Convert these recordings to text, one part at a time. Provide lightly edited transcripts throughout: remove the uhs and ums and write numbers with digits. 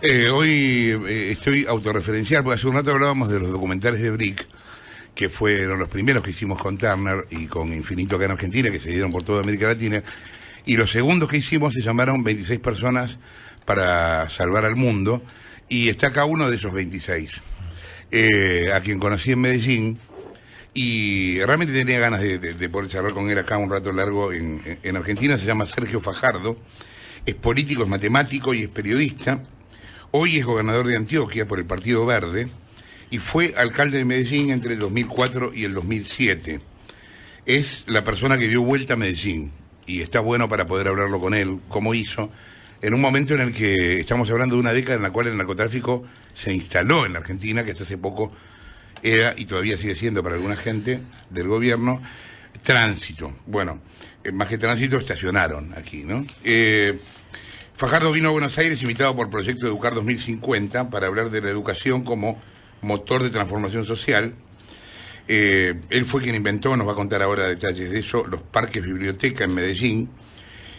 Hoy estoy autorreferencial, porque hace un rato hablábamos de los documentales de Brick, que fueron los primeros que hicimos con Turner y con Infinito acá en Argentina, que se dieron por toda América Latina, y los segundos que hicimos se llamaron 26 personas para salvar al mundo, y está acá uno de esos 26, a quien conocí en Medellín, y realmente tenía ganas de poder charlar con él acá un rato largo en Argentina. Se llama Sergio Fajardo, es político, es matemático y es periodista. Hoy es gobernador de Antioquia por el Partido Verde y fue alcalde de Medellín entre el 2004 y el 2007. Es la persona que dio vuelta a Medellín y está bueno para poder hablarlo con él, cómo hizo, en un momento en el que estamos hablando de una década en la cual el narcotráfico se instaló en la Argentina, que hasta hace poco era, y todavía sigue siendo para alguna gente del gobierno, tránsito. Bueno, más que tránsito, estacionaron aquí, ¿no? Fajardo vino a Buenos Aires invitado por Proyecto Educar 2050 para hablar de la educación como motor de transformación social. Él fue quien inventó, nos va a contar ahora detalles de eso, los parques biblioteca en Medellín,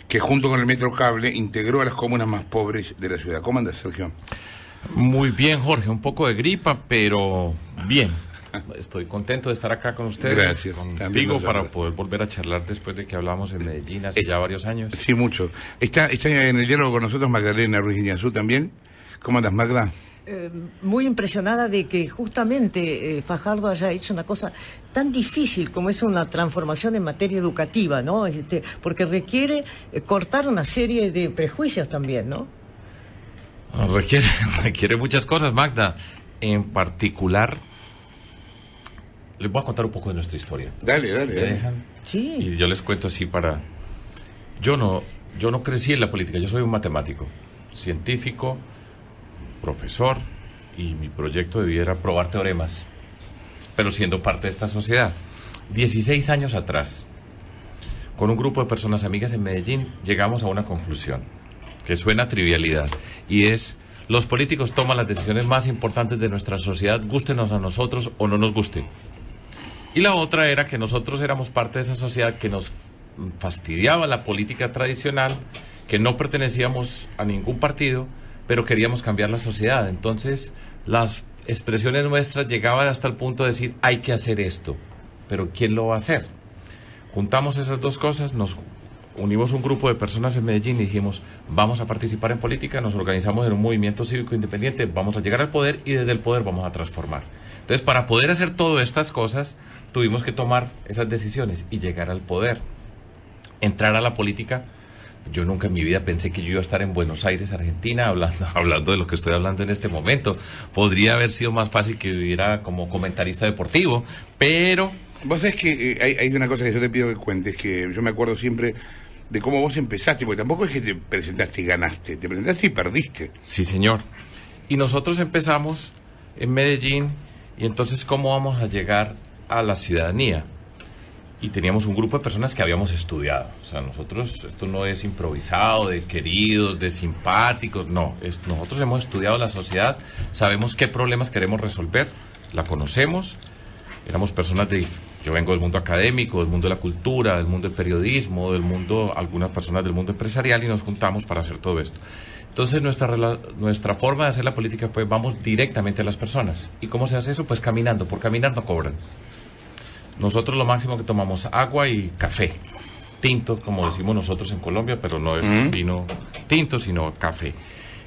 que junto con el Metro Cable integró a las comunas más pobres de la ciudad. ¿Cómo andas, Sergio? Muy bien, Jorge, un poco de gripa, pero bien. Estoy contento de estar acá con ustedes. Gracias. Contigo para poder volver a charlar después de que hablamos en Medellín hace ya varios años. Sí, mucho. Está en el diálogo con nosotros Magdalena Ruiz Guiñazú también. ¿Cómo andas, Magda? Muy impresionada de que justamente Fajardo haya hecho una cosa tan difícil como es una transformación en materia educativa, ¿no? Porque requiere cortar una serie de prejuicios también, ¿no? Requiere muchas cosas, Magda. En particular, les voy a contar un poco de nuestra historia. Dale. ¿Dejan? Sí. Y yo les cuento así para... Yo no crecí en la política, yo soy un matemático, científico, profesor, y mi proyecto de vida era probar teoremas, pero siendo parte de esta sociedad. 16 años atrás, con un grupo de personas amigas en Medellín, llegamos a una conclusión, que suena a trivialidad, y es: los políticos toman las decisiones más importantes de nuestra sociedad, gústenos a nosotros o no nos gusten. Y la otra era que nosotros éramos parte de esa sociedad que nos fastidiaba la política tradicional, que no pertenecíamos a ningún partido, pero queríamos cambiar la sociedad. Entonces, las expresiones nuestras llegaban hasta el punto de decir: hay que hacer esto, pero ¿quién lo va a hacer? Juntamos esas dos cosas, nos unimos un grupo de personas en Medellín y dijimos: vamos a participar en política, nos organizamos en un movimiento cívico independiente, vamos a llegar al poder y desde el poder vamos a transformar. Entonces, para poder hacer todas estas cosas, tuvimos que tomar esas decisiones y llegar al poder. Entrar a la política, yo nunca en mi vida pensé que yo iba a estar en Buenos Aires, Argentina, hablando de lo que estoy hablando en este momento. Podría haber sido más fácil que viviera como comentarista deportivo, pero... Vos sabés que hay una cosa que yo te pido que cuentes, que yo me acuerdo siempre de cómo vos empezaste, porque tampoco es que te presentaste y ganaste, te presentaste y perdiste. Sí, señor. Y nosotros empezamos en Medellín, y entonces, ¿cómo vamos a llegar a la ciudadanía? Y teníamos un grupo de personas que habíamos estudiado. O sea, nosotros, esto no es improvisado, de queridos, de simpáticos, no. Nosotros hemos estudiado la sociedad, sabemos qué problemas queremos resolver, la conocemos. Éramos personas yo vengo del mundo académico, del mundo de la cultura, del mundo del periodismo, algunas personas del mundo empresarial, y nos juntamos para hacer todo esto. Entonces nuestra forma de hacer la política fue: vamos directamente a las personas. ¿Y cómo se hace eso? Pues caminando, por caminar no cobran. Nosotros lo máximo que tomamos agua y café, tinto, como decimos nosotros en Colombia, pero no es vino tinto, sino café.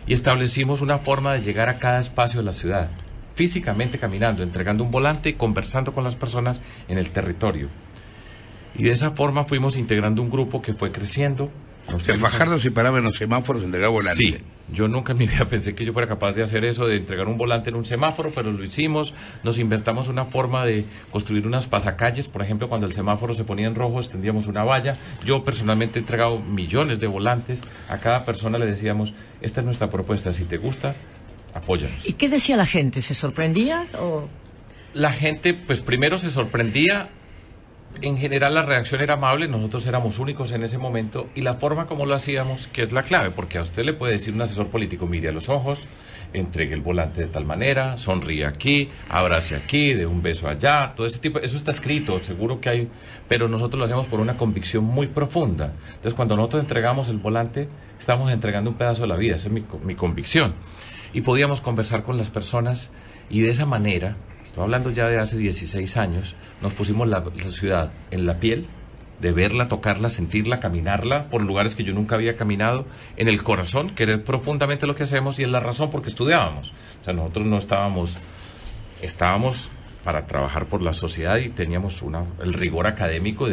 Y establecimos una forma de llegar a cada espacio de la ciudad, físicamente caminando, entregando un volante y conversando con las personas en el territorio. Y de esa forma fuimos integrando un grupo que fue creciendo. Fajardo se paraba en los semáforos, entregaba volante. Sí, yo nunca en mi vida pensé que yo fuera capaz de hacer eso, de entregar un volante en un semáforo, pero lo hicimos. Nos inventamos una forma de construir unas pasacalles. Por ejemplo, cuando el semáforo se ponía en rojo, extendíamos una valla. Yo personalmente he entregado millones de volantes. A cada persona le decíamos: esta es nuestra propuesta, si te gusta, apóyanos. ¿Y qué decía la gente? ¿Se sorprendía o...? La gente, pues primero se sorprendía en general la reacción era amable, nosotros éramos únicos en ese momento y la forma como lo hacíamos, que es la clave, porque a usted le puede decir un asesor político, mire a los ojos, entregue el volante de tal manera, sonríe aquí, abrace aquí, dé un beso allá, todo ese tipo, eso está escrito, seguro que hay, pero nosotros lo hacemos por una convicción muy profunda. Entonces cuando nosotros entregamos el volante, estamos entregando un pedazo de la vida, esa es mi convicción. Y podíamos conversar con las personas y de esa manera, estoy hablando ya de hace 16 años, nos pusimos la ciudad en la piel, de verla, tocarla, sentirla, caminarla por lugares que yo nunca había caminado, en el corazón, que era profundamente lo que hacemos y es la razón porque estudiábamos. O sea, nosotros no estábamos para trabajar por la sociedad y teníamos el rigor académico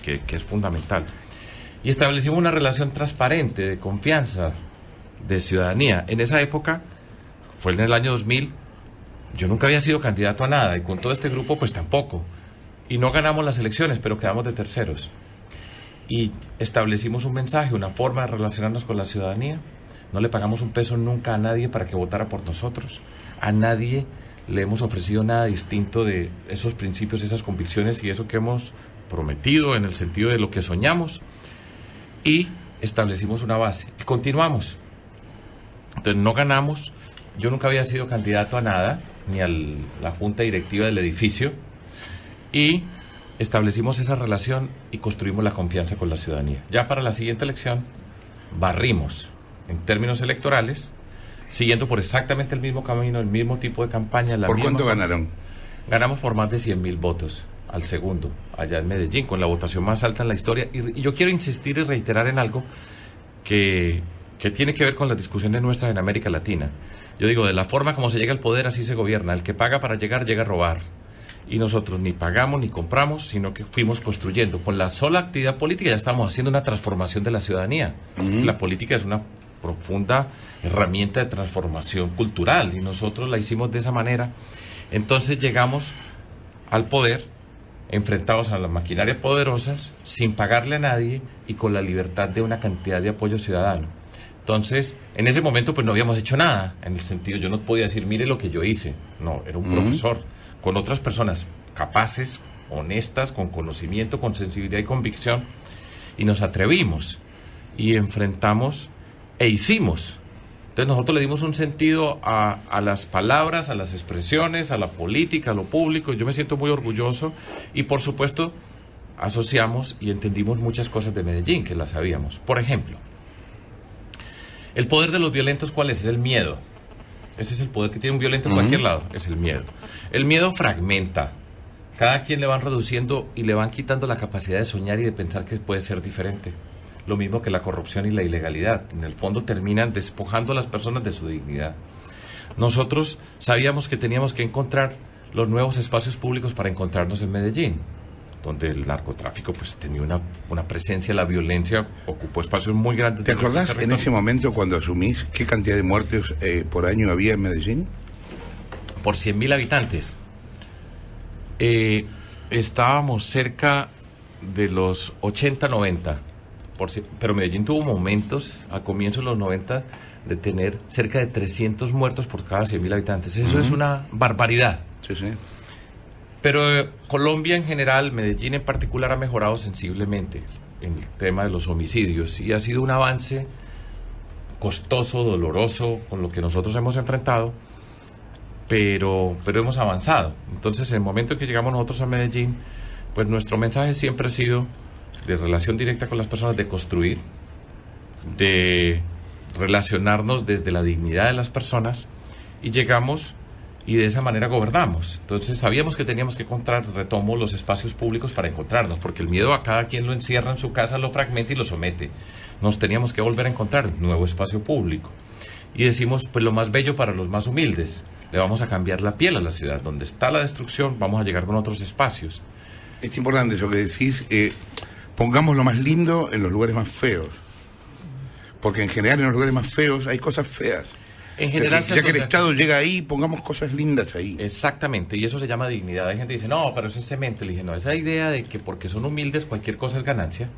que es fundamental. Y establecimos una relación transparente, de confianza, de ciudadanía. En esa época, fue en el año 2000, yo nunca había sido candidato a nada y con todo este grupo pues tampoco. Y no ganamos las elecciones, pero quedamos de terceros. Y establecimos un mensaje, una forma de relacionarnos con la ciudadanía. No le pagamos un peso nunca a nadie para que votara por nosotros. A nadie le hemos ofrecido nada distinto de esos principios, esas convicciones y eso que hemos prometido en el sentido de lo que soñamos. Y establecimos una base. Y continuamos. Entonces no ganamos. Yo nunca había sido candidato a nada, ni a la junta directiva del edificio. Y establecimos esa relación y construimos la confianza con la ciudadanía. Ya para la siguiente elección, barrimos en términos electorales, siguiendo por exactamente el mismo camino, el mismo tipo de campaña. ¿Por cuánto ganaron? Ganamos por más de 100.000 votos al segundo, allá en Medellín, con la votación más alta en la historia. Y yo quiero insistir y reiterar en algo que tiene que ver con las discusiones nuestras en América Latina. Yo digo, de la forma como se llega al poder, así se gobierna. El que paga para llegar, llega a robar. Y nosotros ni pagamos ni compramos, sino que fuimos construyendo. Con la sola actividad política ya estamos haciendo una transformación de la ciudadanía. La política es una profunda herramienta de transformación cultural y nosotros la hicimos de esa manera. Entonces llegamos al poder, enfrentados a las maquinarias poderosas, sin pagarle a nadie y con la libertad de una cantidad de apoyo ciudadano. Entonces, en ese momento pues no habíamos hecho nada, en el sentido, yo no podía decir, mire lo que yo hice. No, era un profesor con otras personas capaces, honestas, con conocimiento, con sensibilidad y convicción, y nos atrevimos y enfrentamos e hicimos. Entonces nosotros le dimos un sentido a las palabras, a las expresiones, a la política, a lo público. Yo me siento muy orgulloso y por supuesto asociamos y entendimos muchas cosas de Medellín que las sabíamos. Por ejemplo, el poder de los violentos, ¿cuál es? Es el miedo. Ese es el poder que tiene un violento en cualquier lado, es el miedo. El miedo fragmenta. Cada quien le van reduciendo y le van quitando la capacidad de soñar y de pensar que puede ser diferente. Lo mismo que la corrupción y la ilegalidad. En el fondo terminan despojando a las personas de su dignidad. Nosotros sabíamos que teníamos que encontrar los nuevos espacios públicos para encontrarnos en Medellín, donde el narcotráfico pues tenía una presencia, la violencia ocupó espacios muy grandes. ¿Te acordás en ese momento cuando asumís qué cantidad de muertes por año había en Medellín? Por 100.000 habitantes. Estábamos cerca de los 80, 90. Pero Medellín tuvo momentos, a comienzos de los 90, de tener cerca de 300 muertos por cada 100.000 habitantes. Eso es una barbaridad. Sí, sí. Pero Colombia en general, Medellín en particular, ha mejorado sensiblemente en el tema de los homicidios y ha sido un avance costoso, doloroso, con lo que nosotros hemos enfrentado, pero hemos avanzado. Entonces, en el momento en que llegamos nosotros a Medellín, pues nuestro mensaje siempre ha sido de relación directa con las personas, de construir, de relacionarnos desde la dignidad de las personas, y llegamos y de esa manera gobernamos. Entonces sabíamos que teníamos que encontrar, retomo, los espacios públicos para encontrarnos, porque el miedo a cada quien lo encierra en su casa, lo fragmenta y lo somete. Nos teníamos que volver a encontrar un nuevo espacio público. Y decimos, pues lo más bello para los más humildes, le vamos a cambiar la piel a la ciudad. Donde está la destrucción, vamos a llegar con otros espacios. Es importante eso que decís, pongamos lo más lindo en los lugares más feos. Porque en general en los lugares más feos hay cosas feas. En general, ya que el Estado llega ahí, pongamos cosas lindas ahí. Exactamente, y eso se llama dignidad. Hay gente que dice, no, pero eso es cemento. Le dije, no, esa idea de que porque son humildes cualquier cosa es ganancia,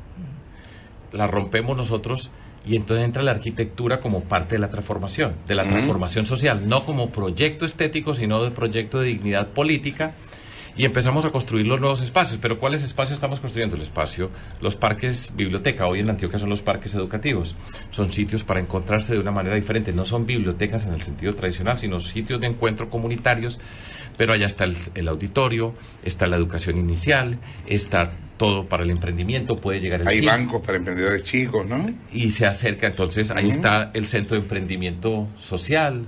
la rompemos nosotros, y entonces entra la arquitectura como parte de la transformación transformación social, no como proyecto estético, sino de proyecto de dignidad política, y empezamos a construir los nuevos espacios. Pero ¿cuáles espacios estamos construyendo? El espacio, los parques biblioteca. Hoy en Antioquia son los parques educativos. Son sitios para encontrarse de una manera diferente. No son bibliotecas en el sentido tradicional, sino sitios de encuentro comunitarios. Pero allá está el auditorio, está la educación inicial, está todo para el emprendimiento, puede llegar el Hay cine. bancos para emprendedores chicos, ¿no? Y se acerca, entonces ahí está el centro de emprendimiento social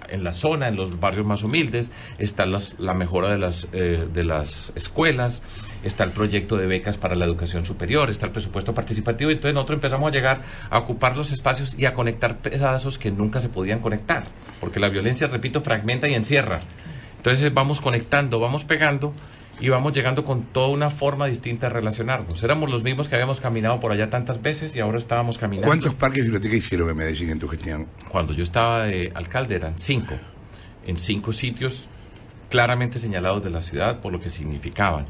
en la zona, en los barrios más humildes, está la mejora de las escuelas, está el proyecto de becas para la educación superior, está el presupuesto participativo, y entonces nosotros empezamos a llegar a ocupar los espacios y a conectar pedazos que nunca se podían conectar, porque la violencia, repito, fragmenta y encierra. Entonces vamos conectando, vamos pegando y vamos llegando con toda una forma distinta de relacionarnos. Éramos los mismos que habíamos caminado por allá tantas veces y ahora estábamos caminando. ¿Cuántos parques de biblioteca hicieron en Medellín en tu gestión? Cuando yo estaba de alcalde eran 5, en 5 sitios claramente señalados de la ciudad por lo que significaban.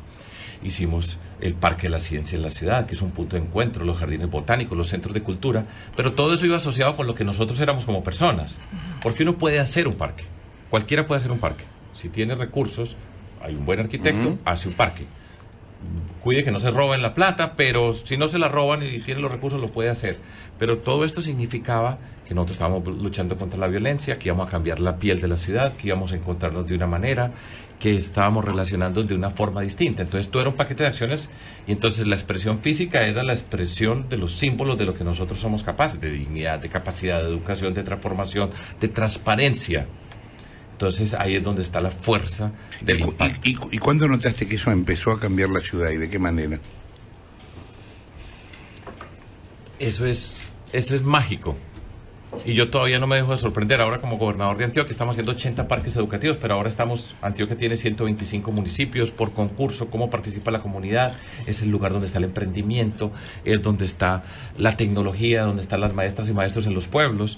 Hicimos el Parque de la Ciencia en la ciudad, que es un punto de encuentro, los jardines botánicos, los centros de cultura, pero todo eso iba asociado con lo que nosotros éramos como personas, porque uno puede hacer un parque, cualquiera puede hacer un parque. Si tiene recursos, hay un buen arquitecto, hace un parque. Cuide que no se roben la plata, pero si no se la roban y tiene los recursos, lo puede hacer. Pero todo esto significaba que nosotros estábamos luchando contra la violencia, que íbamos a cambiar la piel de la ciudad, que íbamos a encontrarnos de una manera, que estábamos relacionándonos de una forma distinta. Entonces todo era un paquete de acciones y entonces la expresión física era la expresión de los símbolos de lo que nosotros somos capaces, de dignidad, de capacidad, de educación, de transformación, de transparencia. Entonces ahí es donde está la fuerza del impacto. ¿Y cuándo notaste que eso empezó a cambiar la ciudad y de qué manera? Eso es mágico. Y yo todavía no me dejo de sorprender. Ahora como gobernador de Antioquia estamos haciendo 80 parques educativos, pero ahora Antioquia tiene 125 municipios por concurso. ¿Cómo participa la comunidad? Es el lugar donde está el emprendimiento, es donde está la tecnología, donde están las maestras y maestros en los pueblos.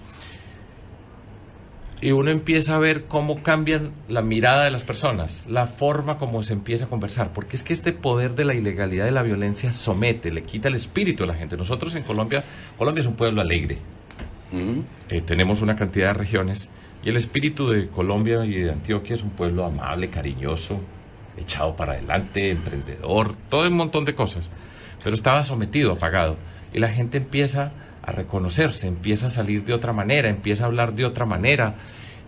Y uno empieza a ver cómo cambian la mirada de las personas, la forma como se empieza a conversar, porque es que este poder de la ilegalidad y la violencia somete, le quita el espíritu a la gente. Nosotros en Colombia es un pueblo alegre, tenemos una cantidad de regiones, y el espíritu de Colombia y de Antioquia es un pueblo amable, cariñoso, echado para adelante, emprendedor, todo un montón de cosas, pero estaba sometido, apagado, y la gente empieza a reconocerse, empieza a salir de otra manera, empieza a hablar de otra manera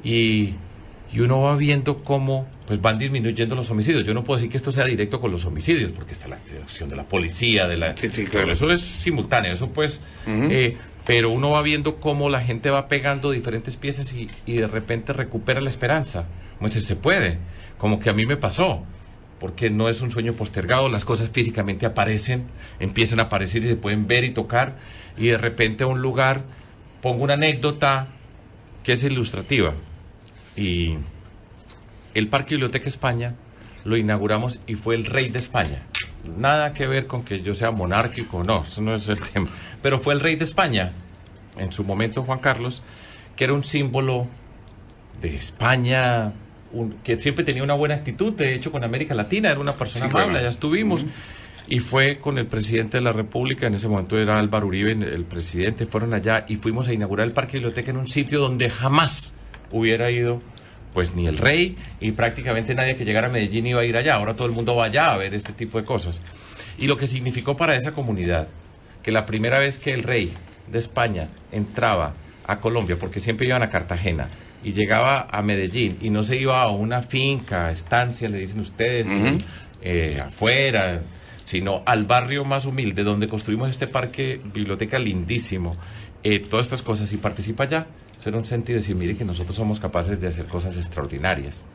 y uno va viendo cómo pues van disminuyendo los homicidios. Yo no puedo decir que esto sea directo con los homicidios, porque está la acción de la policía, Sí, claro. Pero eso es simultáneo, eso pues, pero uno va viendo cómo la gente va pegando diferentes piezas y de repente recupera la esperanza. Entonces se puede, como que a mí me pasó. Porque no es un sueño postergado, las cosas físicamente aparecen, empiezan a aparecer y se pueden ver y tocar, y de repente a un lugar, pongo una anécdota que es ilustrativa, y el Parque Biblioteca España lo inauguramos y fue el rey de España. Nada que ver con que yo sea monárquico, no, eso no es el tema, pero fue el rey de España, en su momento Juan Carlos, que era un símbolo de España, que siempre tenía una buena actitud, de hecho con América Latina, era una persona amable, allá estuvimos, y fue con el presidente de la República, en ese momento era Álvaro Uribe, el presidente, fueron allá y fuimos a inaugurar el Parque Biblioteca en un sitio donde jamás hubiera ido, pues ni el rey, y prácticamente nadie que llegara a Medellín iba a ir allá. Ahora todo el mundo va allá a ver este tipo de cosas. Y lo que significó para esa comunidad, que la primera vez que el rey de España entraba a Colombia, porque siempre iban a Cartagena, y llegaba a Medellín y no se iba a una finca, estancia, le dicen ustedes, afuera, sino al barrio más humilde donde construimos este parque biblioteca lindísimo, todas estas cosas, y participa allá, eso era un sentido de decir, mire que nosotros somos capaces de hacer cosas extraordinarias.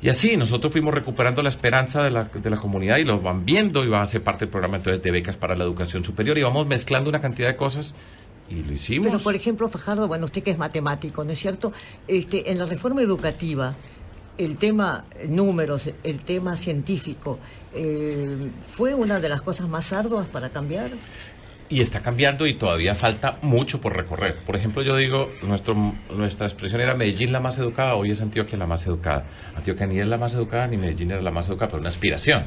Y así nosotros fuimos recuperando la esperanza de la comunidad y lo van viendo, y va a ser parte del programa entonces de becas para la educación superior, y vamos mezclando una cantidad de cosas. Y lo hicimos. Pero, por ejemplo, Fajardo, bueno, usted que es matemático, ¿no es cierto? En la reforma educativa, el tema números, el tema científico, ¿fue una de las cosas más arduas para cambiar? Y está cambiando y todavía falta mucho por recorrer. Por ejemplo, yo digo, nuestra expresión era Medellín la más educada, hoy es Antioquia la más educada. Antioquia ni es la más educada, ni Medellín era la más educada, pero una aspiración.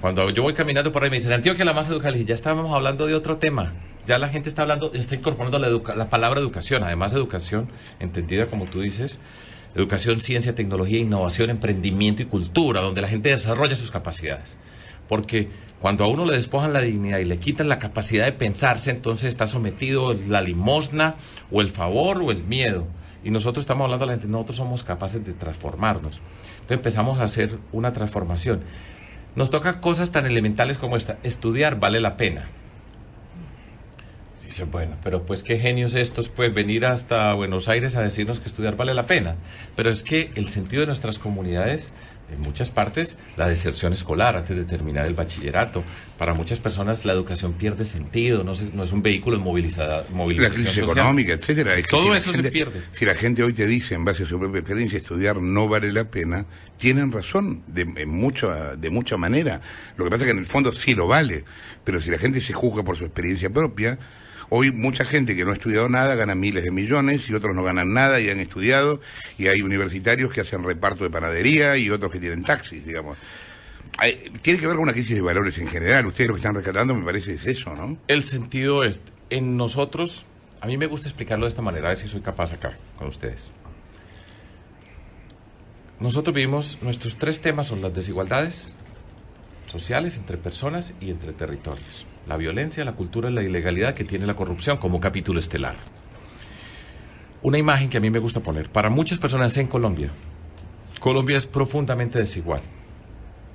Cuando yo voy caminando por ahí me dicen, Antioquia la más educada, y ya estábamos hablando de otro tema. Ya la gente está hablando, está incorporando la palabra educación, además de educación, entendida como tú dices, Educación, ciencia, tecnología, innovación, emprendimiento y cultura, donde la gente desarrolla sus capacidades. Porque cuando a uno le despojan la dignidad y le quitan la capacidad de pensarse, entonces está sometido a la limosna o el favor o el miedo. Y nosotros estamos hablando a la gente, nosotros somos capaces de transformarnos. Entonces empezamos a hacer una transformación. Nos toca cosas tan elementales como esta. Estudiar vale la pena. Dice, bueno, pero pues qué genios estos, pues venir hasta Buenos Aires a decirnos que estudiar vale la pena. Pero es que el sentido de nuestras comunidades, en muchas partes, la deserción escolar antes de terminar el bachillerato. Para muchas personas la educación pierde sentido, no es un vehículo de movilización la crisis social. Económica, etcétera. Es que todo si eso gente, se pierde. Si la gente hoy te dice, en base a su propia experiencia, estudiar no vale la pena, tienen razón de mucha manera. Lo que pasa es que en el fondo sí lo vale, pero si la gente se juzga por su experiencia propia, hoy mucha gente que no ha estudiado nada gana miles de millones y otros no ganan nada y han estudiado, y hay universitarios que hacen reparto de panadería y otros que tienen taxis, digamos. Tiene que ver con una crisis de valores en general. Ustedes lo que están rescatando, me parece, es eso, ¿no? El sentido es, en nosotros, a mí me gusta explicarlo de esta manera, a ver si soy capaz acá con ustedes. Nosotros vivimos, nuestros 3 temas son las desigualdades sociales entre personas y entre territorios. La violencia, la cultura y la ilegalidad que tiene la corrupción como capítulo estelar. Una imagen que a mí me gusta poner. Para muchas personas en Colombia, Colombia es profundamente desigual.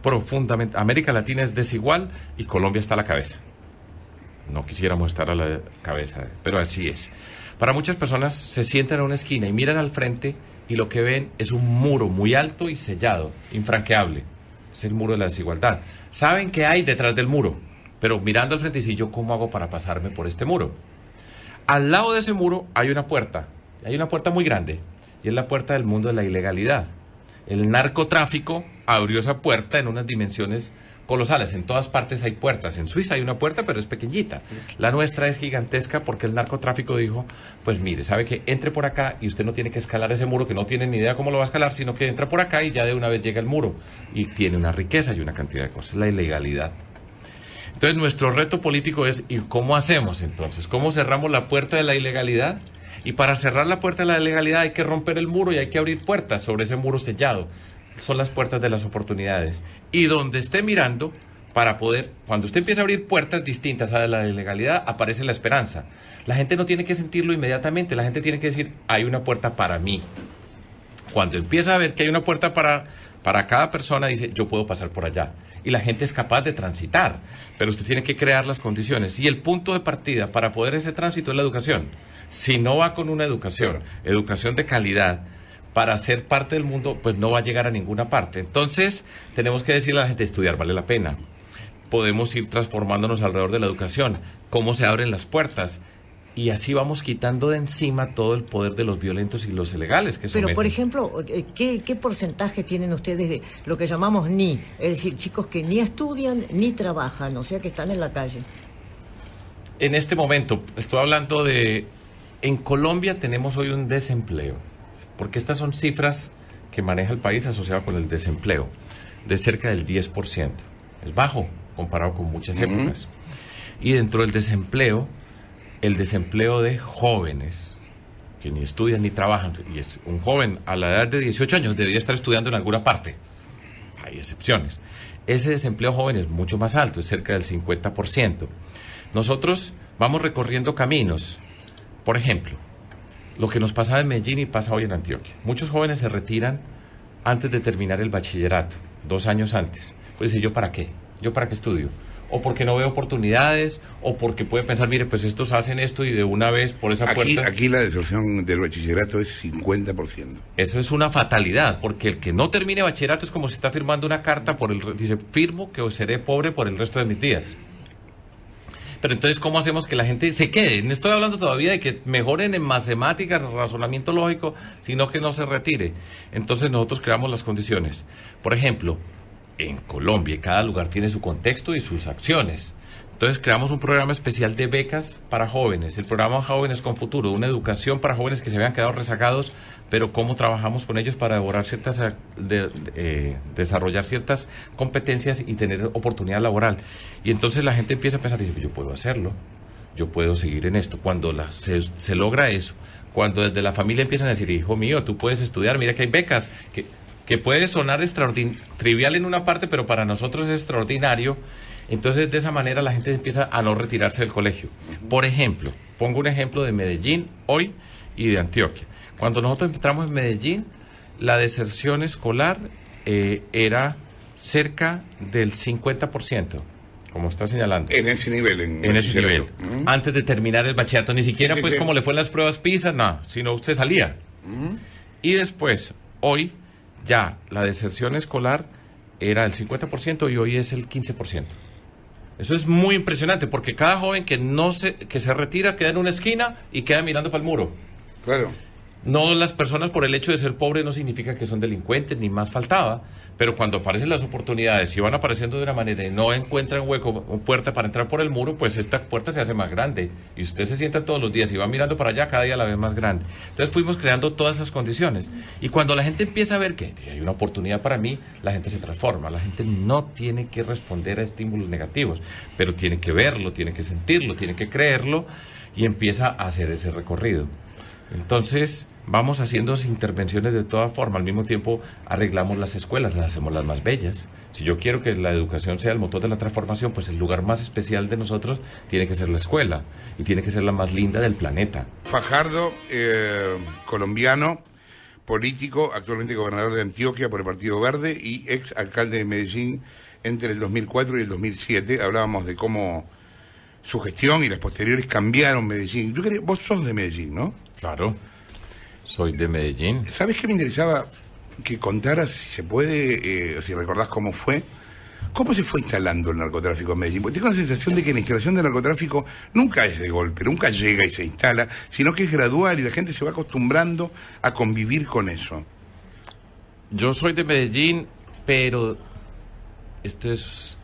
Profundamente. América Latina es desigual y Colombia está a la cabeza. No quisiéramos estar a la cabeza, pero así es. Para muchas personas se sientan en una esquina y miran al frente y lo que ven es un muro muy alto y sellado, infranqueable. Es el muro de la desigualdad. Saben qué hay detrás del muro, pero mirando al frente dicen, ¿yo cómo hago para pasarme por este muro? Al lado de ese muro hay una puerta muy grande, y es la puerta del mundo de la ilegalidad. El narcotráfico abrió esa puerta en unas dimensiones colosales. En todas partes hay puertas. En Suiza hay una puerta, pero es pequeñita. La nuestra es gigantesca porque el narcotráfico dijo, pues mire, sabe que entre por acá y usted no tiene que escalar ese muro, que no tiene ni idea cómo lo va a escalar, sino que entra por acá y ya de una vez llega el muro. Y tiene una riqueza y una cantidad de cosas. La ilegalidad. Entonces nuestro reto político es, ¿y cómo hacemos entonces? ¿Cómo cerramos la puerta de la ilegalidad? Y para cerrar la puerta de la ilegalidad hay que romper el muro y hay que abrir puertas sobre ese muro sellado. Son las puertas de las oportunidades. Y donde esté mirando, para poder, cuando usted empieza a abrir puertas distintas a la ilegalidad, aparece la esperanza. La gente no tiene que sentirlo inmediatamente, la gente tiene que decir, hay una puerta para mí. Cuando empieza a ver que hay una puerta para cada persona, dice, yo puedo pasar por allá. Y la gente es capaz de transitar, pero usted tiene que crear las condiciones. Y el punto de partida para poder ese tránsito es la educación. Si no va con una educación de calidad, para ser parte del mundo, pues no va a llegar a ninguna parte. Entonces, tenemos que decirle a la gente, estudiar vale la pena. Podemos ir transformándonos alrededor de la educación, cómo se abren las puertas, y así vamos quitando de encima todo el poder de los violentos y los ilegales que someten. Pero, por ejemplo, ¿qué porcentaje tienen ustedes de lo que llamamos NI? Es decir, chicos que ni estudian ni trabajan, o sea, que están en la calle. En este momento, estoy hablando de... En Colombia tenemos hoy un desempleo, porque estas son cifras que maneja el país asociado con el desempleo, de cerca del 10%. Es bajo comparado con muchas épocas. Y dentro del desempleo, el desempleo de jóvenes que ni estudian ni trabajan, y es un joven a la edad de 18 años debería estar estudiando en alguna parte. Hay excepciones. Ese desempleo joven es mucho más alto, es cerca del 50%. Nosotros vamos recorriendo caminos. Por ejemplo, lo que nos pasaba en Medellín y pasa hoy en Antioquia. Muchos jóvenes se retiran antes de terminar el bachillerato, 2 años antes. Pues dice, ¿yo para qué? ¿Yo para qué estudio? O porque no veo oportunidades, o porque puede pensar, mire, pues estos hacen esto y de una vez por esa puerta... Aquí la deserción del bachillerato es 50%. Eso es una fatalidad, porque el que no termine bachillerato es como si está firmando una carta, dice, firmo que seré pobre por el resto de mis días. Pero entonces, ¿cómo hacemos que la gente se quede? No estoy hablando todavía de que mejoren en matemáticas, razonamiento lógico, sino que no se retire. Entonces nosotros creamos las condiciones. Por ejemplo, en Colombia cada lugar tiene su contexto y sus acciones. Entonces creamos un programa especial de becas para jóvenes, el programa Jóvenes con Futuro, una educación para jóvenes que se habían quedado rezagados, pero cómo trabajamos con ellos para desarrollar ciertas competencias y tener oportunidad laboral. Y entonces la gente empieza a pensar, dice, yo puedo hacerlo. yo puedo seguir en esto. Cuando se logra eso, cuando desde la familia empiezan a decir, hijo mío, tú puedes estudiar, mira que hay becas, que puede sonar trivial en una parte, pero para nosotros es extraordinario. Entonces, de esa manera la gente empieza a no retirarse del colegio. Por ejemplo, pongo un ejemplo de Medellín hoy y de Antioquia. Cuando nosotros entramos en Medellín, la deserción escolar era cerca del 50%, como está señalando. En ese nivel. En ese nivel. Antes de terminar el bachillerato, ni siquiera Sí, pues sí. como le fue en las pruebas PISA, no, sino se salía. Y después, hoy, ya la deserción escolar era el 50% y hoy es el 15%. Eso es muy impresionante, porque cada joven que se retira queda en una esquina y queda mirando para el muro. Claro. No, las personas por el hecho de ser pobres no significa que son delincuentes, ni más faltaba, pero cuando aparecen las oportunidades y van apareciendo de una manera y no encuentran hueco o puerta para entrar por el muro, pues esta puerta se hace más grande y usted se sienta todos los días y va mirando para allá, cada día la ve más grande. Entonces fuimos creando todas esas condiciones y cuando la gente empieza a ver que hay una oportunidad para mí, la gente se transforma. La gente no tiene que responder a estímulos negativos, pero tiene que verlo, tiene que sentirlo, tiene que creerlo y empieza a hacer ese recorrido. Entonces vamos haciendo intervenciones de toda forma. Al mismo tiempo arreglamos las escuelas, las hacemos las más bellas. Si yo quiero que la educación sea el motor de la transformación, pues el lugar más especial de nosotros tiene que ser la escuela y tiene que ser la más linda del planeta. Fajardo, colombiano, político, actualmente gobernador de Antioquia por el Partido Verde y ex alcalde de Medellín entre el 2004 y el 2007. Hablábamos de cómo su gestión y las posteriores cambiaron Medellín. Vos sos de Medellín, ¿no? Claro, soy de Medellín. ¿Sabés qué me interesaba que contaras, si se puede, o si recordás cómo fue? ¿Cómo se fue instalando el narcotráfico en Medellín? Porque tengo la sensación de que la instalación del narcotráfico nunca es de golpe, nunca llega y se instala, sino que es gradual y la gente se va acostumbrando a convivir con eso. Yo soy de Medellín, pero esto es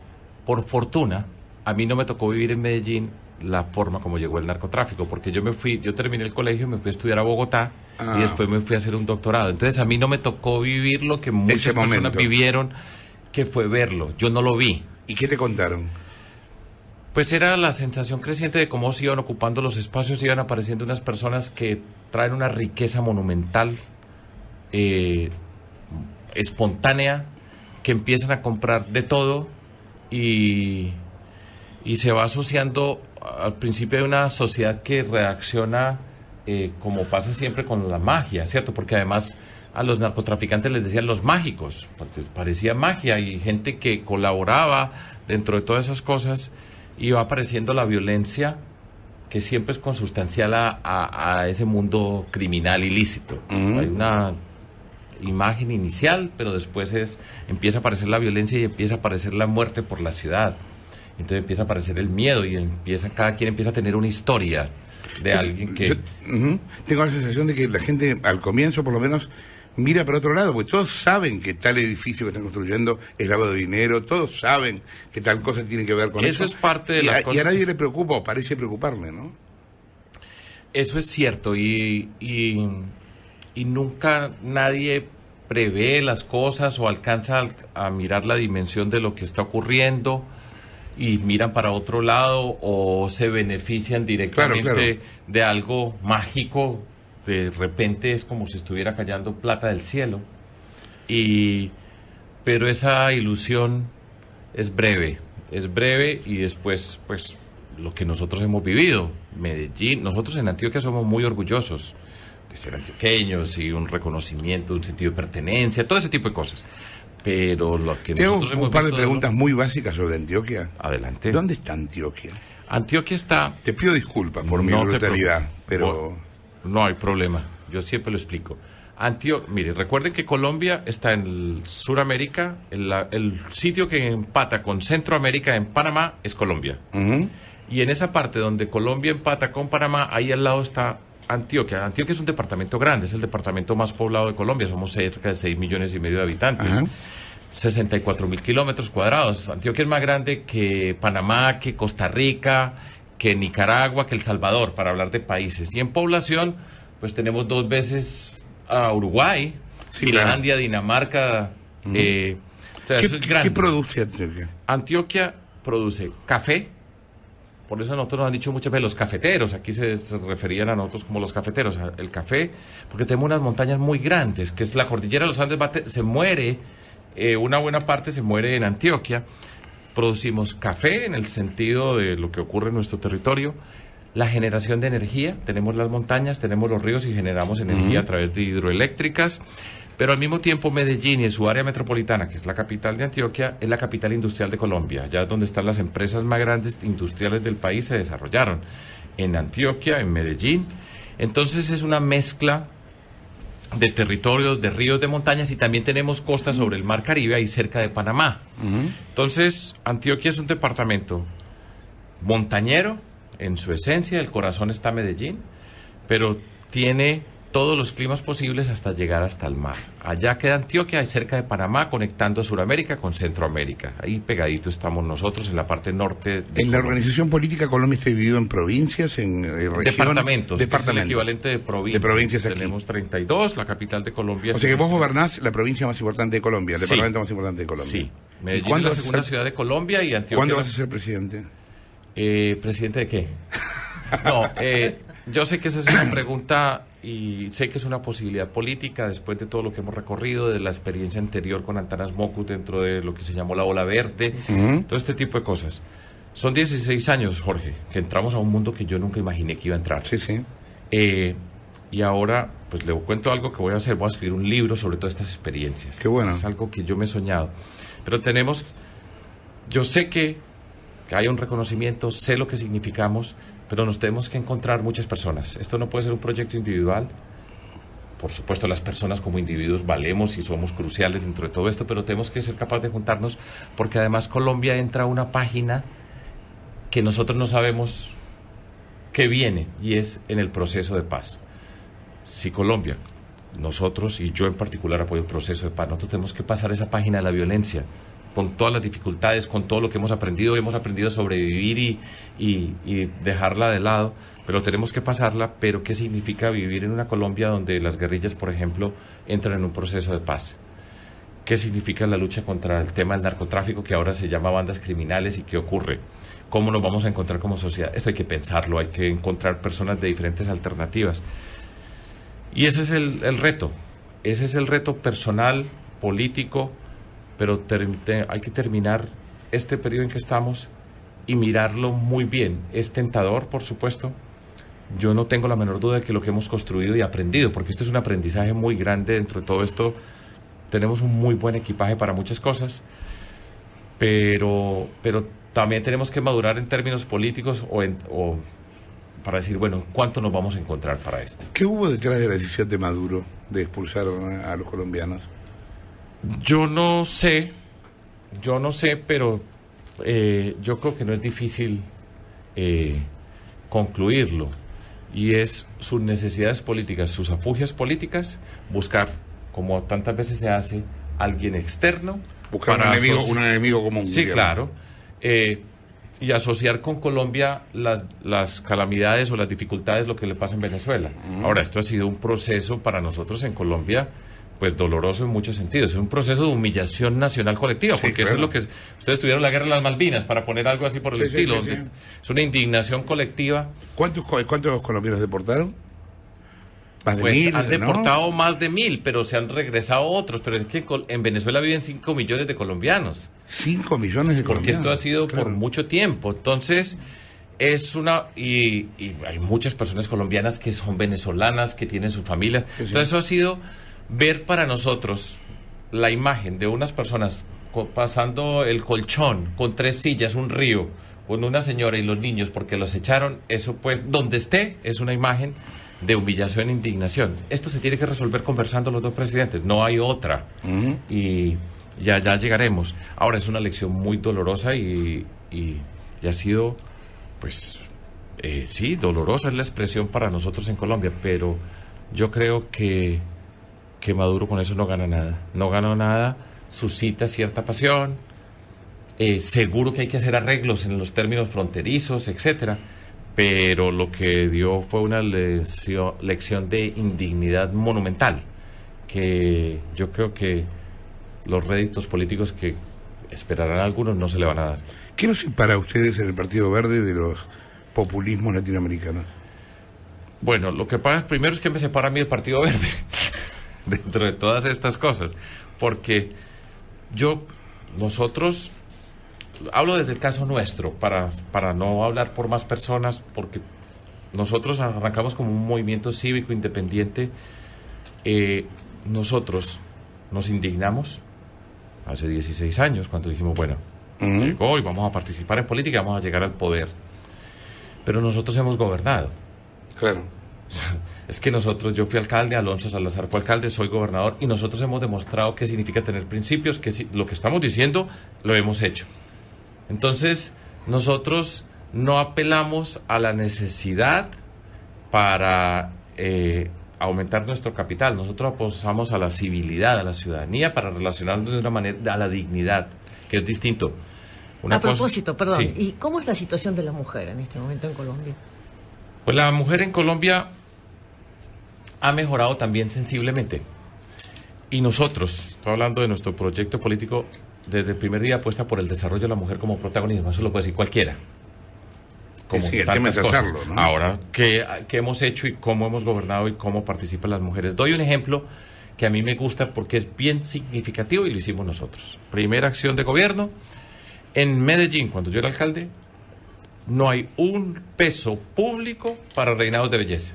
por fortuna. A mí no me tocó vivir en Medellín la forma como llegó el narcotráfico, porque yo terminé el colegio, me fui a estudiar a Bogotá y después me fui a hacer un doctorado. Entonces a mí no me tocó vivir lo que muchas personas vivieron, que fue verlo. Yo no lo vi. ¿Y qué te contaron? Pues era la sensación creciente de cómo se iban ocupando los espacios, iban apareciendo unas personas que traen una riqueza monumental, espontánea, que empiezan a comprar de todo y se va asociando. Al principio hay una sociedad que reacciona como pasa siempre con la magia, ¿cierto? Porque además a los narcotraficantes les decían los mágicos, porque parecía magia y gente que colaboraba dentro de todas esas cosas, y va apareciendo la violencia que siempre es consustancial a ese mundo criminal ilícito. Hay una imagen inicial, pero después empieza a aparecer la violencia y empieza a aparecer la muerte por la ciudad. Entonces empieza a aparecer el miedo y cada quien empieza a tener una historia de alguien que... Tengo la sensación de que la gente al comienzo por lo menos mira para otro lado, porque todos saben que tal edificio que están construyendo es lavado de dinero, todos saben que tal cosa tiene que ver con eso. Eso es parte de las cosas. Y a nadie le preocupa, o parece preocuparle, ¿no? Eso es cierto y nunca nadie prevé las cosas o alcanza a mirar la dimensión de lo que está ocurriendo y miran para otro lado o se benefician directamente de algo mágico. De repente es como si estuviera cayendo plata del cielo, pero esa ilusión es breve y después pues lo que nosotros hemos vivido, Medellín, nosotros en Antioquia somos muy orgullosos de ser antioqueños y un reconocimiento, un sentido de pertenencia, todo ese tipo de cosas. Pero lo que nosotros hemos un par de visto preguntas muy básicas sobre Antioquia. Adelante. ¿Dónde está Antioquia? Antioquia está... Te pido disculpas por mi brutalidad, pero... No hay problema, yo siempre lo explico. Mire, recuerden que Colombia está en Suramérica, el sitio que empata con Centroamérica en Panamá es Colombia. Y en esa parte donde Colombia empata con Panamá, ahí al lado está Antioquia. Antioquia es un departamento grande, es el departamento más poblado de Colombia, somos cerca de 6,5 millones de habitantes. 64,000 kilómetros cuadrados. Antioquia es más grande que Panamá, que Costa Rica, que Nicaragua, que El Salvador, para hablar de países. Y en población, pues tenemos 2 veces a Uruguay, Finlandia, Dinamarca. O sea, eso es grande. ¿Qué produce Antioquia? Antioquia produce café, por eso nosotros nos han dicho muchas veces los cafeteros, aquí se referían a nosotros como los cafeteros, el café, porque tenemos unas montañas muy grandes, que es la cordillera de los Andes, se muere, una buena parte se muere en Antioquia. Producimos café en el sentido de lo que ocurre en nuestro territorio, la generación de energía, tenemos las montañas, tenemos los ríos y generamos energía a través de hidroeléctricas, pero al mismo tiempo Medellín y su área metropolitana, que es la capital de Antioquia, es la capital industrial de Colombia, allá es donde están las empresas más grandes industriales del país, se desarrollaron en Antioquia, en Medellín. Entonces es una mezcla de territorios, de ríos, de montañas, y también tenemos costas sobre el Mar Caribe, ahí cerca de Panamá. Entonces Antioquia es un departamento montañero en su esencia, el corazón está Medellín, pero tiene todos los climas posibles hasta llegar hasta el mar. Allá queda Antioquia, cerca de Panamá, conectando a Sudamérica con Centroamérica. Ahí pegadito estamos nosotros, en la parte norte. En la organización política, Colombia está dividido en provincias, en regiones. Departamentos. Es el equivalente de provincias. De provincias aquí. Tenemos 32, la capital de Colombia. O sea que vos gobernás la provincia más importante de Colombia, el departamento más importante de Colombia. Sí. Medellín es la segunda ciudad de Colombia y Antioquia. ¿Cuándo vas a ser presidente? ¿Presidente de qué? No, yo sé que esa es una pregunta y sé que es una posibilidad política después de todo lo que hemos recorrido, de la experiencia anterior con Antanas Mockus dentro de lo que se llamó la Ola Verde, todo este tipo de cosas. Son 16 años, Jorge, que entramos a un mundo que yo nunca imaginé que iba a entrar. Sí, sí. Y ahora, pues le cuento algo que voy a hacer, voy a escribir un libro sobre todas estas experiencias. Qué bueno. Es algo que yo me he soñado. Pero yo sé que hay un reconocimiento, sé lo que significamos, pero nos tenemos que encontrar muchas personas. Esto no puede ser un proyecto individual. Por supuesto, las personas como individuos valemos y somos cruciales dentro de todo esto, pero tenemos que ser capaces de juntarnos, porque además Colombia entra a una página que nosotros no sabemos qué viene, y es en el proceso de paz. Si Colombia, nosotros y yo en particular apoyo el proceso de paz, nosotros tenemos que pasar esa página de la violencia, con todas las dificultades, con todo lo que hemos aprendido a sobrevivir y dejarla de lado, pero tenemos que pasarla. Pero ¿qué significa vivir en una Colombia donde las guerrillas, por ejemplo, entran en un proceso de paz? ¿Qué significa la lucha contra el tema del narcotráfico, que ahora se llama bandas criminales, y qué ocurre? ¿Cómo nos vamos a encontrar como sociedad? Esto hay que pensarlo, hay que encontrar personas de diferentes alternativas. Y ese es el reto, ese es el reto personal, político, pero hay que terminar este periodo en que estamos y mirarlo muy bien. Es tentador, por supuesto. Yo no tengo la menor duda de que lo que hemos construido y aprendido, porque esto es un aprendizaje muy grande dentro de todo esto, tenemos un muy buen equipaje para muchas cosas, pero también tenemos que madurar en términos políticos o para decir, bueno, ¿cuánto nos vamos a encontrar para esto? ¿Qué hubo detrás de la decisión de Maduro de expulsar a los colombianos? Yo no sé, pero yo creo que no es difícil concluirlo, y es sus necesidades políticas, sus afugias políticas, buscar, como tantas veces se hace, alguien externo. Buscar un enemigo común. Sí, claro. Y asociar con Colombia las calamidades o las dificultades, lo que le pasa en Venezuela. Ahora, esto ha sido un proceso para nosotros en Colombia, pues doloroso en muchos sentidos. Es un proceso de humillación nacional colectiva, porque eso es lo que... Ustedes tuvieron la guerra de las Malvinas, para poner algo así por el estilo. Sí. Es una indignación colectiva. ¿Cuántos colombianos deportaron? Más de 1000, han deportado más de 1000, pero se han regresado otros. Pero es que en Venezuela viven 5 millones de colombianos. 5 millones de colombianos. Porque esto ha sido por mucho tiempo. Entonces, es una... Y hay muchas personas colombianas que son venezolanas, que tienen su familia. Sí. Entonces, eso ha sido... ver para nosotros la imagen de unas personas pasando el colchón con 3 sillas, un río, con una señora y los niños porque los echaron, eso pues donde esté es una imagen de humillación e indignación. Esto se tiene que resolver conversando los dos presidentes, no hay otra. Y ya llegaremos. Ahora es una lección muy dolorosa y ha sido, pues sí, dolorosa es la expresión para nosotros en Colombia, pero yo creo que Maduro con eso no gana nada. No ganó nada, suscita cierta pasión, seguro que hay que hacer arreglos en los términos fronterizos, etcétera, pero lo que dio fue una lección de indignidad monumental, que yo creo que los réditos políticos que esperarán algunos no se le van a dar. ¿Qué nos separa a ustedes en el Partido Verde de los populismos latinoamericanos? Bueno, lo que pasa primero es que me separa a mí el Partido Verde dentro de todas estas cosas, porque nosotros, hablo desde el caso nuestro, para no hablar por más personas, porque nosotros arrancamos como un movimiento cívico independiente. Nosotros nos indignamos hace 16 años cuando dijimos, bueno, llegó y vamos a participar en política, vamos a llegar al poder. Pero nosotros hemos gobernado. Claro. Es que yo fui alcalde, Alonso Salazar fue alcalde, soy gobernador, y nosotros hemos demostrado qué significa tener principios, que lo que estamos diciendo lo hemos hecho. Entonces, nosotros no apelamos a la necesidad para aumentar nuestro capital. Nosotros apostamos a la civilidad, a la ciudadanía, para relacionarnos de una manera, a la dignidad, que es distinto. A propósito, perdón, sí. ¿Y cómo es la situación de la mujer en este momento en Colombia? Pues la mujer en Colombia ha mejorado también sensiblemente. Y nosotros, estoy hablando de nuestro proyecto político, desde el primer día apuesta por el desarrollo de la mujer como protagonismo. Eso lo puede decir cualquiera. Como sí, el tema es hacerlo, ¿no? Ahora, ¿qué hemos hecho y cómo hemos gobernado y cómo participan las mujeres? Doy un ejemplo que a mí me gusta porque es bien significativo y lo hicimos nosotros. Primera acción de gobierno. En Medellín, cuando yo era alcalde, no hay un peso público para reinados de belleza.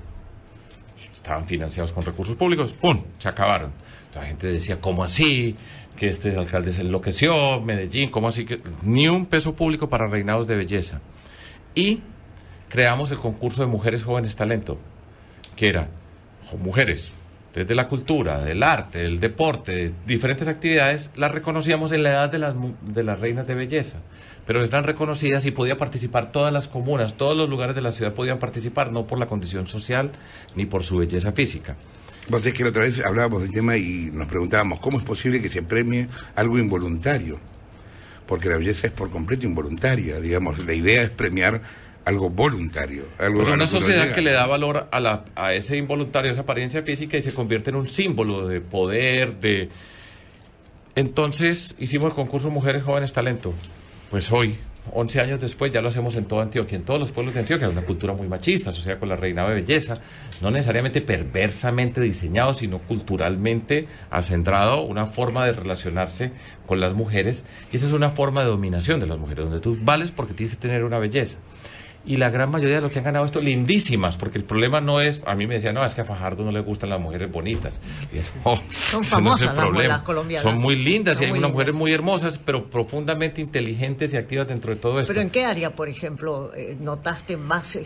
Estaban financiados con recursos públicos, ¡pum!, se acabaron. La gente decía, ¿cómo así? Que este alcalde se enloqueció, Medellín, ¿cómo así? Que ni un peso público para reinados de belleza. Y creamos el concurso de Mujeres Jóvenes Talento, que era mujeres desde la cultura, del arte, del deporte, de diferentes actividades, las reconocíamos en la edad de las reinas de belleza, pero eran reconocidas y podía participar todas las comunas, todos los lugares de la ciudad podían participar, no por la condición social ni por su belleza física. Vos sabés que la otra vez hablábamos del tema y nos preguntábamos cómo es posible que se premie algo involuntario, porque la belleza es por completo involuntaria, digamos, la idea es premiar algo voluntario. Pero una sociedad que le da valor a ese involuntario, a esa apariencia física, y se convierte en un símbolo de poder, Entonces hicimos el concurso Mujeres Jóvenes Talento. Pues hoy, 11 años después, ya lo hacemos en toda Antioquia, en todos los pueblos de Antioquia. Es una cultura muy machista, sociedad con la reinado de belleza, no necesariamente perversamente diseñado, sino culturalmente acendrado, una forma de relacionarse con las mujeres, y esa es una forma de dominación de las mujeres, donde tú vales porque tienes que tener una belleza. Y la gran mayoría de los que han ganado esto, lindísimas, porque el problema no es, a mí me decían, no, es que a Fajardo no le gustan las mujeres bonitas. Y es, son famosas no es las colombianas. Son muy lindas y hay unas mujeres muy hermosas, pero profundamente inteligentes y activas dentro de todo esto. ¿Pero en qué área, por ejemplo, notaste más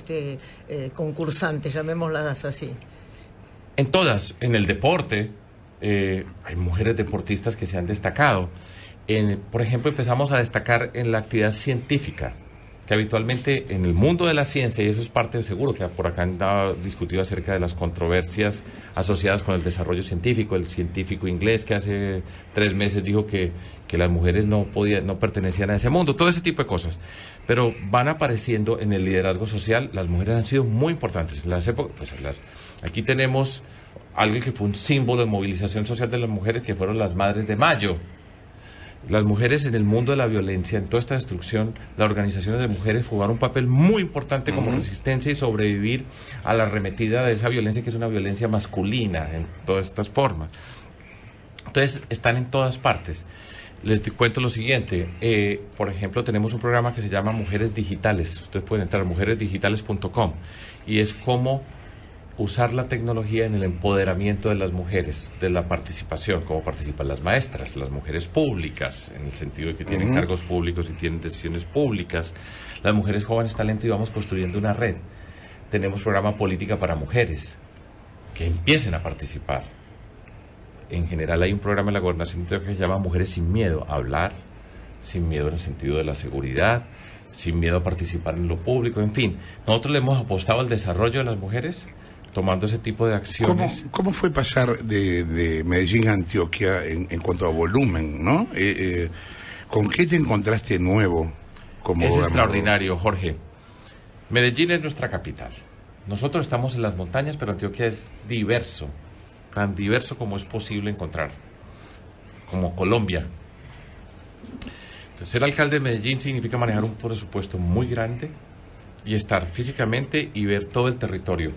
concursantes, llamémoslas así? En todas, en el deporte, hay mujeres deportistas que se han destacado. Por ejemplo, empezamos a destacar en la actividad científica, que habitualmente en el mundo de la ciencia, y eso es parte, seguro que por acá han discutido acerca de las controversias asociadas con el desarrollo científico, el científico inglés que hace 3 meses dijo que las mujeres no pertenecían a ese mundo, todo ese tipo de cosas. Pero van apareciendo en el liderazgo social, las mujeres han sido muy importantes. En las épocas, aquí tenemos alguien que fue un símbolo de movilización social de las mujeres, que fueron las Madres de Mayo. Las mujeres en el mundo de la violencia, en toda esta destrucción, las organizaciones de mujeres jugaron un papel muy importante como resistencia y sobrevivir a la arremetida de esa violencia, que es una violencia masculina en todas estas formas. Entonces, están en todas partes. Les cuento lo siguiente, por ejemplo, tenemos un programa que se llama Mujeres Digitales. Ustedes pueden entrar a mujeresdigitales.com y es como usar la tecnología en el empoderamiento de las mujeres, de la participación, como participan las maestras, las mujeres públicas, en el sentido de que tienen cargos públicos y tienen decisiones públicas, las mujeres jóvenes talento, y vamos construyendo una red. Tenemos programa Política para Mujeres, que empiecen a participar. En general hay un programa en la gobernación que se llama Mujeres sin Miedo, a hablar, sin miedo en el sentido de la seguridad, sin miedo a participar en lo público, en fin. Nosotros le hemos apostado al desarrollo de las mujeres, tomando ese tipo de acciones. ¿Cómo fue pasar de Medellín a Antioquia en cuanto a volumen, ¿no? ¿Con qué te encontraste nuevo como Es gobernador? Extraordinario, Jorge. Medellín es nuestra capital. Nosotros estamos en las montañas, pero Antioquia es diverso, tan diverso como es posible encontrar, como Colombia. Entonces, ser alcalde de Medellín significa manejar un presupuesto muy grande y estar físicamente y ver todo el territorio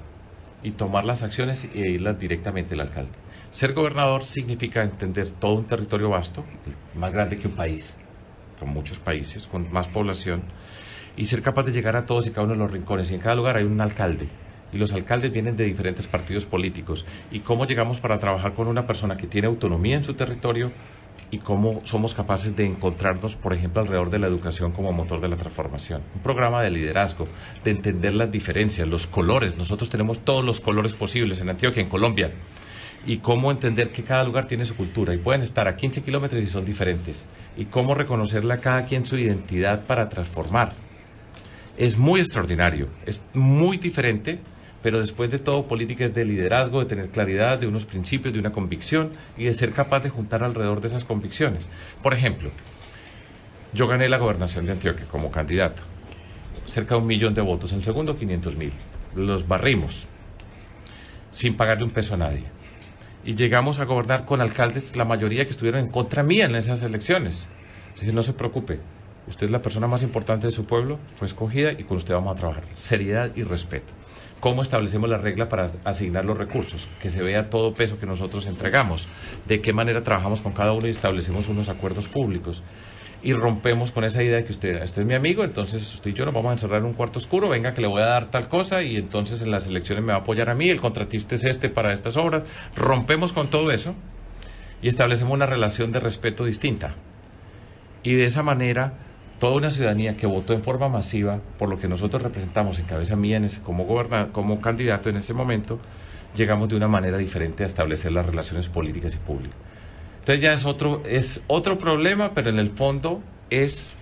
y tomar las acciones e irlas directamente al alcalde. Ser gobernador significa entender todo un territorio vasto, más grande que un país, con muchos países, con más población, y ser capaz de llegar a todos y cada uno de los rincones. Y en cada lugar hay un alcalde, y los alcaldes vienen de diferentes partidos políticos. Y cómo llegamos para trabajar con una persona que tiene autonomía en su territorio, y cómo somos capaces de encontrarnos, por ejemplo, alrededor de la educación como motor de la transformación. Un programa de liderazgo, de entender las diferencias, los colores. Nosotros tenemos todos los colores posibles en Antioquia, en Colombia. Y cómo entender que cada lugar tiene su cultura y pueden estar a 15 kilómetros y son diferentes. Y cómo reconocerle a cada quien su identidad para transformar. Es muy extraordinario, es muy diferente. Pero después de todo, política es de liderazgo, de tener claridad, de unos principios, de una convicción y de ser capaz de juntar alrededor de esas convicciones. Por ejemplo, yo gané la gobernación de Antioquia como candidato, cerca de 1 millón de votos, en el segundo 500.000. Los barrimos, sin pagarle un peso a nadie. Y llegamos a gobernar con alcaldes, la mayoría que estuvieron en contra mía en esas elecciones. Así que no se preocupe, usted es la persona más importante de su pueblo, fue escogida y con usted vamos a trabajar. Seriedad y respeto. ¿Cómo establecemos la regla para asignar los recursos? Que se vea todo peso que nosotros entregamos. ¿De qué manera trabajamos con cada uno y establecemos unos acuerdos públicos? Y rompemos con esa idea de que usted es mi amigo, entonces usted y yo nos vamos a encerrar en un cuarto oscuro, venga que le voy a dar tal cosa y entonces en las elecciones me va a apoyar a mí, el contratista es este para estas obras. Rompemos con todo eso y establecemos una relación de respeto distinta. Y de esa manera, toda una ciudadanía que votó en forma masiva por lo que nosotros representamos en cabeza mía como candidato en ese momento, llegamos de una manera diferente a establecer las relaciones políticas y públicas. Entonces ya es otro problema, pero en el fondo es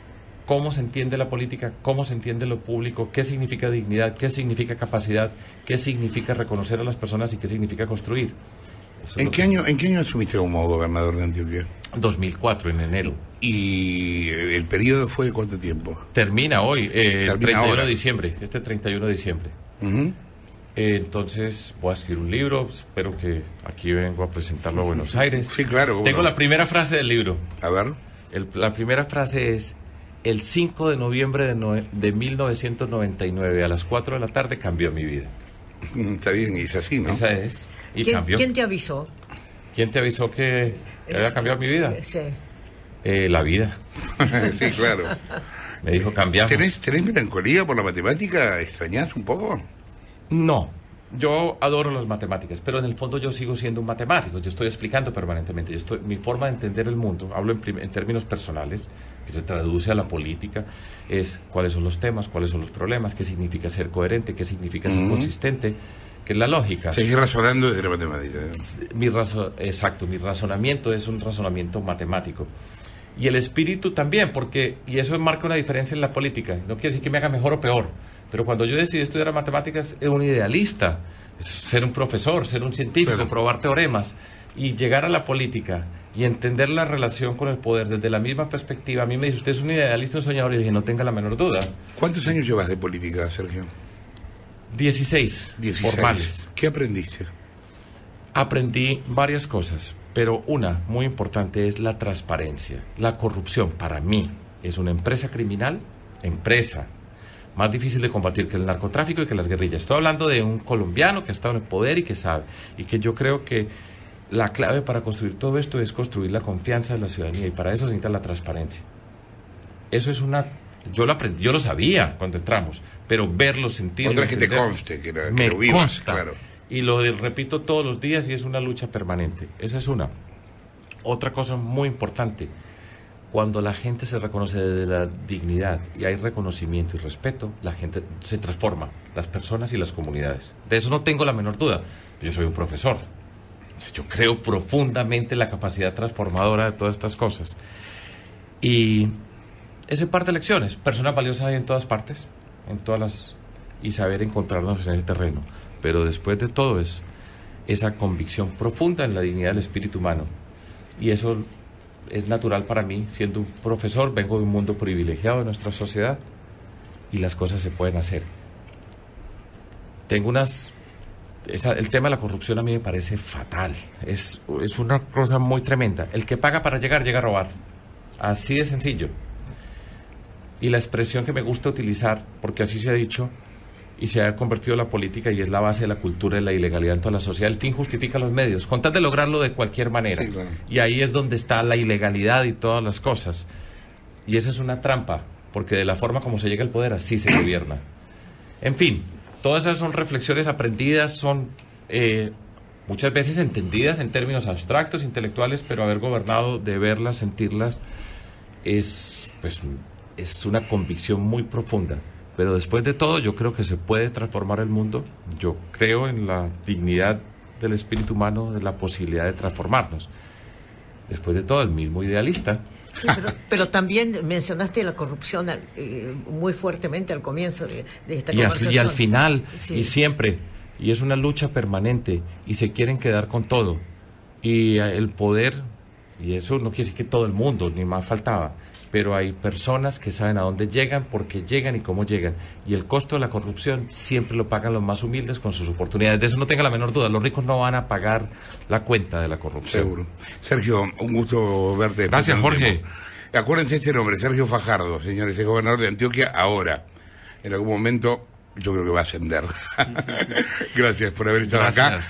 cómo se entiende la política, cómo se entiende lo público, qué significa dignidad, qué significa capacidad, qué significa reconocer a las personas y qué significa construir. ¿En qué año asumiste como gobernador de Antioquia? 2004, en enero. ¿Y el periodo fue de cuánto tiempo? Termina hoy, el 31 de diciembre, este 31 de diciembre. Entonces voy a escribir un libro, espero que aquí vengo a presentarlo a Buenos Aires. Sí, claro. Tengo la primera frase del libro. A ver. La primera frase es: el 5 de noviembre de 1999 a las 4 de la tarde cambió mi vida. Está bien, y es así, ¿no? Esa es. Y cambió. ¿Quién te avisó? ¿Quién te avisó que había cambiado mi vida? Sí. La vida. Sí, claro. Me dijo, cambiamos. ¿Tenés melancolía por la matemática? ¿Extrañás un poco? No, yo adoro las matemáticas, pero en el fondo yo sigo siendo un matemático. Yo estoy explicando permanentemente. Mi forma de entender el mundo, hablo en términos personales, que se traduce a la política, es cuáles son los temas, cuáles son los problemas, qué significa ser coherente, qué significa ser consistente, que es la lógica. Seguir razonando desde la matemática. Exacto, mi razonamiento es un razonamiento matemático. Y el espíritu también, y eso marca una diferencia en la política. No quiere decir que me haga mejor o peor, pero cuando yo decidí estudiar matemáticas, es un idealista, es ser un profesor, ser un científico, probar teoremas, y llegar a la política y entender la relación con el poder desde la misma perspectiva. A mí me dice, usted es un idealista, un soñador, y dije, no tenga la menor duda. ¿Cuántos años llevas de política, Sergio? 16 formales. ¿Qué aprendiste? Aprendí varias cosas, pero una muy importante es la transparencia. La corrupción, para mí, es una empresa criminal, más difícil de combatir que el narcotráfico y que las guerrillas. Estoy hablando de un colombiano que ha estado en el poder y que sabe, y que yo creo que la clave para construir todo esto es construir la confianza de la ciudadanía, y para eso se necesita la transparencia. Eso es yo lo aprendí, yo lo sabía cuando entramos, pero verlo, sentirlo. Otra que te conste, que me lo vivas, consta, claro. Y lo repito todos los días y es una lucha permanente. Esa es una. Otra cosa muy importante, cuando la gente se reconoce desde la dignidad y hay reconocimiento y respeto, la gente se transforma, las personas y las comunidades. De eso no tengo la menor duda. Yo soy un profesor. Yo creo profundamente en la capacidad transformadora de todas estas cosas. Y ese par de lecciones, personas valiosas hay en todas partes, y saber encontrarnos en ese terreno. Pero después de todo es esa convicción profunda en la dignidad del espíritu humano. Y eso es natural para mí. Siendo un profesor, vengo de un mundo privilegiado de nuestra sociedad y las cosas se pueden hacer. El tema de la corrupción a mí me parece fatal. Es una cosa muy tremenda. El que paga para llegar, llega a robar. Así de sencillo. y la expresión que me gusta utilizar, porque así se ha dicho y se ha convertido en la política y es la base de la cultura de la ilegalidad en toda la sociedad. El fin justifica los medios, con tal de lograrlo de cualquier manera. Sí, claro. Y ahí es donde está la ilegalidad y todas las cosas. Y esa es una trampa, porque de la forma como se llega al poder, así se gobierna. En fin, todas esas son reflexiones aprendidas, son muchas veces entendidas en términos abstractos, intelectuales, pero haber gobernado, de verlas, sentirlas, es una convicción muy profunda. Pero después de todo, yo creo que se puede transformar el mundo. Yo creo en la dignidad del espíritu humano, de la posibilidad de transformarnos. Después de todo, el mismo idealista. Sí, pero también mencionaste la corrupción muy fuertemente al comienzo de esta conversación. Y al final, sí. Y siempre. Y es una lucha permanente. Y se quieren quedar con todo. Y el poder, y eso no quiere decir que todo el mundo, ni más faltaba, pero hay personas que saben a dónde llegan, por qué llegan y cómo llegan. Y el costo de la corrupción siempre lo pagan los más humildes con sus oportunidades. De eso no tenga la menor duda. Los ricos no van a pagar la cuenta de la corrupción. Seguro. Sergio, un gusto verte. Gracias, Jorge. Acuérdense este nombre, Sergio Fajardo, señores, es gobernador de Antioquia ahora. En algún momento yo creo que va a ascender. Gracias por haber estado acá.